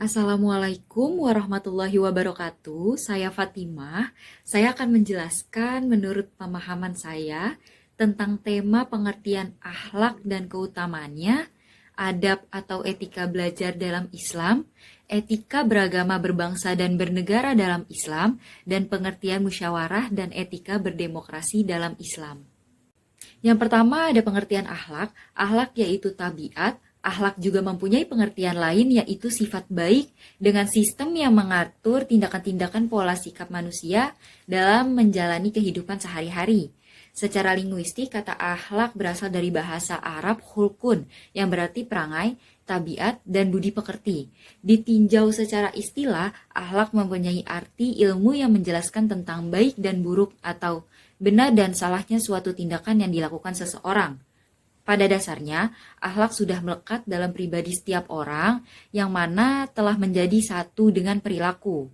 Assalamualaikum warahmatullahi wabarakatuh. Saya Fatimah. Saya akan menjelaskan menurut pemahaman saya tentang tema pengertian akhlak dan keutamaannya, adab atau etika belajar dalam Islam, etika beragama berbangsa dan bernegara dalam Islam, dan pengertian musyawarah dan etika berdemokrasi dalam Islam. Yang pertama ada pengertian akhlak. Akhlak yaitu tabiat. Akhlak juga mempunyai pengertian lain yaitu sifat baik dengan sistem yang mengatur tindakan-tindakan pola sikap manusia dalam menjalani kehidupan sehari-hari. Secara linguistik, kata akhlak berasal dari bahasa Arab hulkun yang berarti perangai, tabiat, dan budi pekerti. Ditinjau secara istilah, akhlak mempunyai arti ilmu yang menjelaskan tentang baik dan buruk atau benar dan salahnya suatu tindakan yang dilakukan seseorang. Pada dasarnya, akhlak sudah melekat dalam pribadi setiap orang yang mana telah menjadi satu dengan perilaku.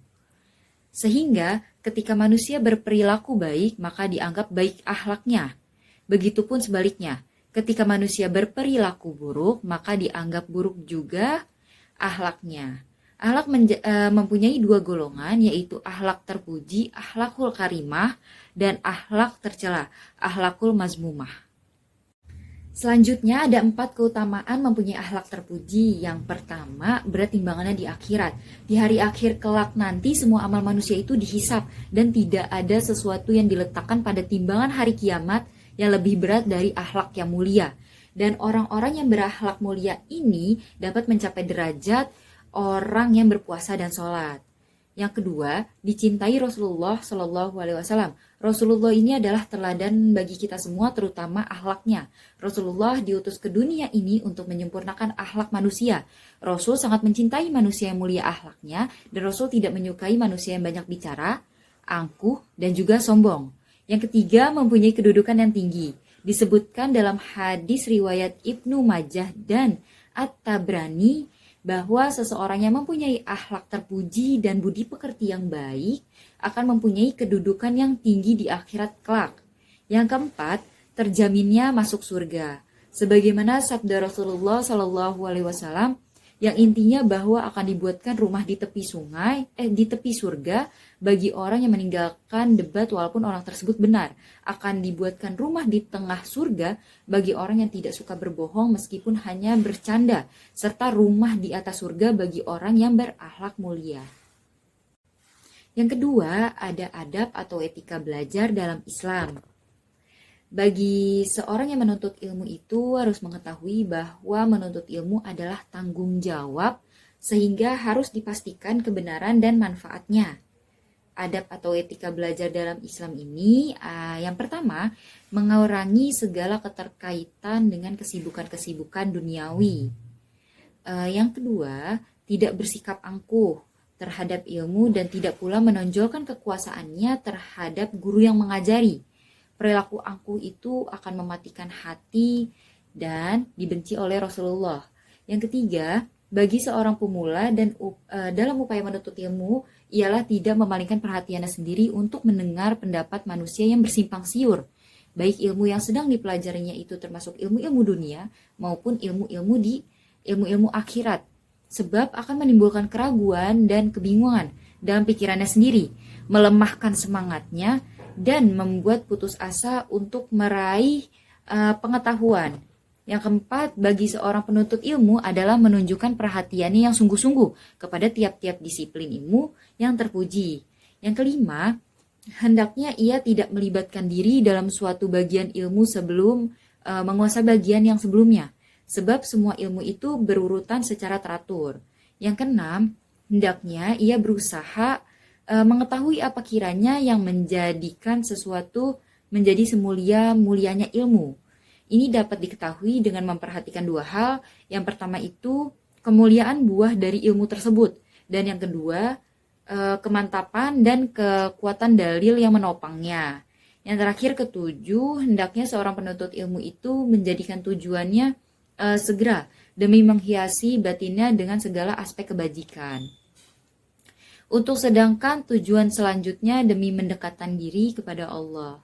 Sehingga ketika manusia berperilaku baik, maka dianggap baik akhlaknya. Begitupun sebaliknya, ketika manusia berperilaku buruk, maka dianggap buruk juga akhlaknya. Akhlak mempunyai dua golongan, yaitu akhlak terpuji, akhlakul karimah, dan akhlak tercela, akhlakul mazmumah. Selanjutnya ada 4 keutamaan mempunyai akhlak terpuji. Yang pertama, berat timbangannya di akhirat. Di hari akhir kelak nanti semua amal manusia itu dihisap dan tidak ada sesuatu yang diletakkan pada timbangan hari kiamat yang lebih berat dari akhlak yang mulia. Dan orang-orang yang berakhlak mulia ini dapat mencapai derajat orang yang berpuasa dan sholat. Yang kedua, dicintai Rasulullah Shallallahu Alaihi Wasallam. Rasulullah ini adalah teladan bagi kita semua, terutama akhlaknya. Rasulullah diutus ke dunia ini untuk menyempurnakan akhlak manusia. Rasul sangat mencintai manusia yang mulia akhlaknya, dan Rasul tidak menyukai manusia yang banyak bicara, angkuh, dan juga sombong. Yang ketiga, mempunyai kedudukan yang tinggi. Disebutkan dalam hadis riwayat Ibnu Majah dan At-Tabrani, bahwa seseorang yang mempunyai akhlak terpuji dan budi pekerti yang baik akan mempunyai kedudukan yang tinggi di akhirat kelak. Yang keempat, terjaminnya masuk surga. Sebagaimana sabda Rasulullah Shallallahu Alaihi Wasallam yang intinya bahwa akan dibuatkan rumah di tepi di tepi surga bagi orang yang meninggalkan debat walaupun orang tersebut benar. Akan dibuatkan rumah di tengah surga bagi orang yang tidak suka berbohong meskipun hanya bercanda, serta rumah di atas surga bagi orang yang berakhlak mulia. Yang kedua, ada adab atau etika belajar dalam Islam. Bagi seorang yang menuntut ilmu itu harus mengetahui bahwa menuntut ilmu adalah tanggung jawab sehingga harus dipastikan kebenaran dan manfaatnya. Adab atau etika belajar dalam Islam ini yang pertama, mengurangi segala keterkaitan dengan kesibukan-kesibukan duniawi. Yang kedua, tidak bersikap angkuh terhadap ilmu dan tidak pula menonjolkan kekuasaannya terhadap guru yang mengajari. Perilaku angkuh itu akan mematikan hati dan dibenci oleh Rasulullah. Yang ketiga, bagi seorang pemula dan dalam upaya menuntut ilmu, ialah tidak memalingkan perhatiannya sendiri untuk mendengar pendapat manusia yang bersimpang siur. Baik ilmu yang sedang dipelajarinya itu termasuk ilmu-ilmu dunia maupun ilmu-ilmu akhirat. Sebab akan menimbulkan keraguan dan kebingungan dalam pikirannya sendiri, melemahkan semangatnya, dan membuat putus asa untuk meraih pengetahuan. Yang keempat, bagi seorang penuntut ilmu adalah menunjukkan perhatiannya yang sungguh-sungguh kepada tiap-tiap disiplin ilmu yang terpuji. Yang kelima, hendaknya ia tidak melibatkan diri dalam suatu bagian ilmu sebelum menguasai bagian yang sebelumnya. Sebab semua ilmu itu berurutan secara teratur. Yang keenam, hendaknya ia berusaha mengetahui apa kiranya yang menjadikan sesuatu menjadi semulia-mulianya ilmu. Ini dapat diketahui dengan memperhatikan dua hal. Yang pertama itu kemuliaan buah dari ilmu tersebut. Dan yang kedua, kemantapan dan kekuatan dalil yang menopangnya. Yang terakhir ketujuh, hendaknya seorang penuntut ilmu itu menjadikan tujuannya segera demi menghiasi batinnya dengan segala aspek kebajikan. Untuk sedangkan tujuan selanjutnya demi mendekatkan diri kepada Allah.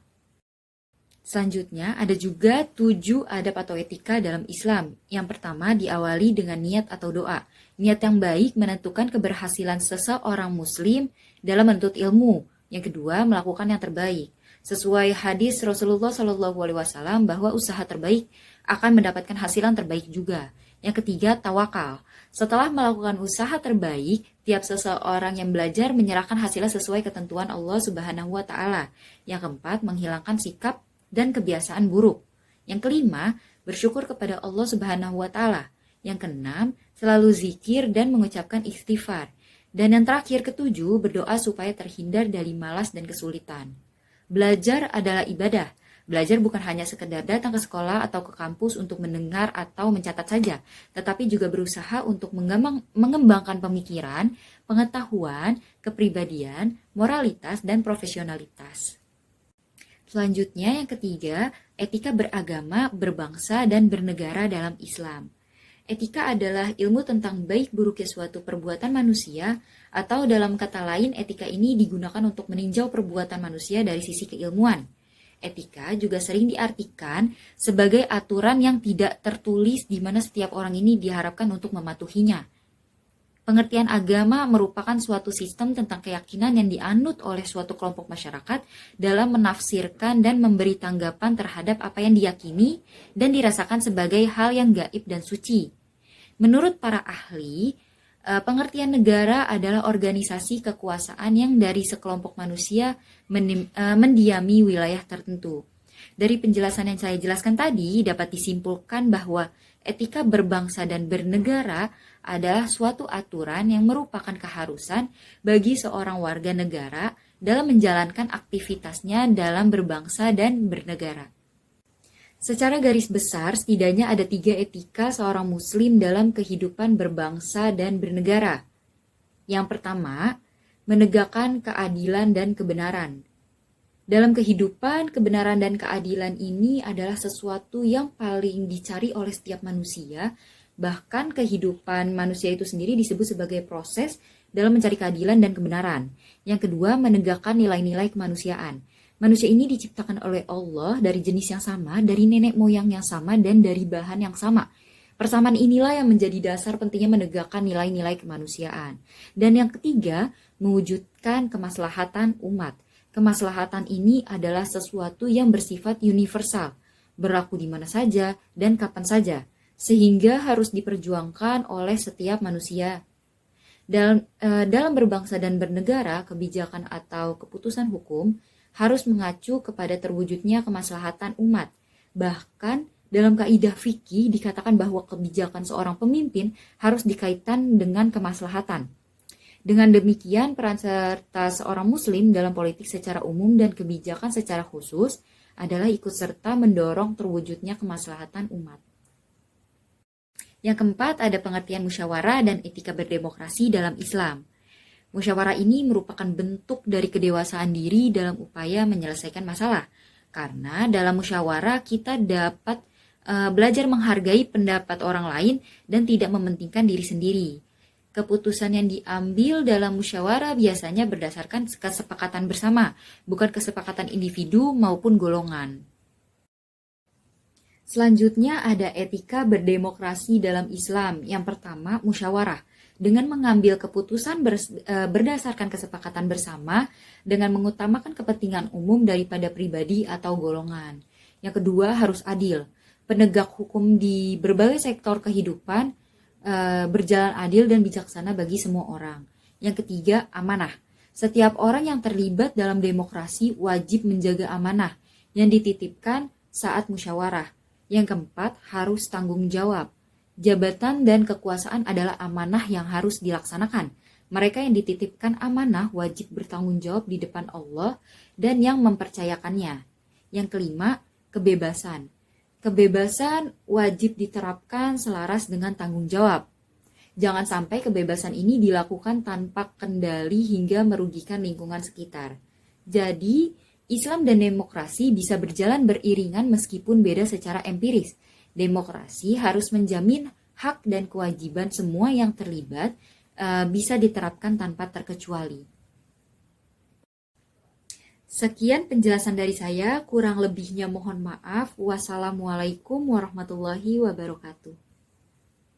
Selanjutnya ada juga 7 adab atau etika dalam Islam. Yang pertama diawali dengan niat atau doa. Niat yang baik menentukan keberhasilan seseorang muslim dalam menuntut ilmu. Yang kedua, melakukan yang terbaik. Sesuai hadis Rasulullah SAW bahwa usaha terbaik akan mendapatkan hasilan terbaik juga. Yang ketiga, tawakal. Setelah melakukan usaha terbaik, tiap seseorang yang belajar menyerahkan hasilnya sesuai ketentuan Allah Subhanahu wa taala. Yang keempat, menghilangkan sikap dan kebiasaan buruk. Yang kelima, bersyukur kepada Allah Subhanahu wa taala. Yang keenam, selalu zikir dan mengucapkan istighfar. Dan yang terakhir, ketujuh, berdoa supaya terhindar dari malas dan kesulitan. Belajar adalah ibadah. Belajar bukan hanya sekedar datang ke sekolah atau ke kampus untuk mendengar atau mencatat saja, tetapi juga berusaha untuk mengembangkan pemikiran, pengetahuan, kepribadian, moralitas, dan profesionalitas. Selanjutnya, yang ketiga, etika beragama, berbangsa, dan bernegara dalam Islam. Etika adalah ilmu tentang baik buruknya suatu perbuatan manusia, atau dalam kata lain, etika ini digunakan untuk meninjau perbuatan manusia dari sisi keilmuan. Etika juga sering diartikan sebagai aturan yang tidak tertulis di mana setiap orang ini diharapkan untuk mematuhinya. Pengertian agama merupakan suatu sistem tentang keyakinan yang dianut oleh suatu kelompok masyarakat dalam menafsirkan dan memberi tanggapan terhadap apa yang diyakini dan dirasakan sebagai hal yang gaib dan suci. Menurut para ahli, pengertian negara adalah organisasi kekuasaan yang dari sekelompok manusia mendiami wilayah tertentu. Dari penjelasan yang saya jelaskan tadi, dapat disimpulkan bahwa etika berbangsa dan bernegara adalah suatu aturan yang merupakan keharusan bagi seorang warga negara dalam menjalankan aktivitasnya dalam berbangsa dan bernegara. Secara garis besar, setidaknya ada 3 etika seorang muslim dalam kehidupan berbangsa dan bernegara. Yang pertama, menegakkan keadilan dan kebenaran. Dalam kehidupan, kebenaran dan keadilan ini adalah sesuatu yang paling dicari oleh setiap manusia. Bahkan kehidupan manusia itu sendiri disebut sebagai proses dalam mencari keadilan dan kebenaran. Yang kedua, menegakkan nilai-nilai kemanusiaan. Manusia ini diciptakan oleh Allah dari jenis yang sama, dari nenek moyang yang sama, dan dari bahan yang sama. Persamaan inilah yang menjadi dasar pentingnya menegakkan nilai-nilai kemanusiaan. Dan yang ketiga, mewujudkan kemaslahatan umat. Kemaslahatan ini adalah sesuatu yang bersifat universal, berlaku di mana saja dan kapan saja, sehingga harus diperjuangkan oleh setiap manusia. Dalam berbangsa dan bernegara, kebijakan atau keputusan hukum harus mengacu kepada terwujudnya kemaslahatan umat. Bahkan dalam kaidah fikih dikatakan bahwa kebijakan seorang pemimpin harus dikaitkan dengan kemaslahatan. Dengan demikian, peran serta seorang muslim dalam politik secara umum dan kebijakan secara khusus adalah ikut serta mendorong terwujudnya kemaslahatan umat. Yang keempat, ada pengertian musyawarah dan etika berdemokrasi dalam Islam. Musyawarah ini merupakan bentuk dari kedewasaan diri dalam upaya menyelesaikan masalah. Karena dalam musyawarah kita dapat belajar menghargai pendapat orang lain dan tidak mementingkan diri sendiri. Keputusan yang diambil dalam musyawarah biasanya berdasarkan kesepakatan bersama, bukan kesepakatan individu maupun golongan. Selanjutnya ada etika berdemokrasi dalam Islam. Yang pertama, musyawarah. Dengan mengambil keputusan berdasarkan kesepakatan bersama, dengan mengutamakan kepentingan umum daripada pribadi atau golongan. Yang kedua, harus adil. Penegak hukum di berbagai sektor kehidupan berjalan adil dan bijaksana bagi semua orang. Yang ketiga, amanah. Setiap orang yang terlibat dalam demokrasi wajib menjaga amanah yang dititipkan saat musyawarah. Yang keempat, harus tanggung jawab. Jabatan dan kekuasaan adalah amanah yang harus dilaksanakan. Mereka yang dititipkan amanah wajib bertanggung jawab di depan Allah dan yang mempercayakannya. Yang kelima, kebebasan. Kebebasan wajib diterapkan selaras dengan tanggung jawab. Jangan sampai kebebasan ini dilakukan tanpa kendali hingga merugikan lingkungan sekitar. Jadi, Islam dan demokrasi bisa berjalan beriringan meskipun beda secara empiris. Demokrasi harus menjamin hak dan kewajiban semua yang terlibat bisa diterapkan tanpa terkecuali. Sekian penjelasan dari saya, kurang lebihnya mohon maaf. Wassalamualaikum warahmatullahi wabarakatuh.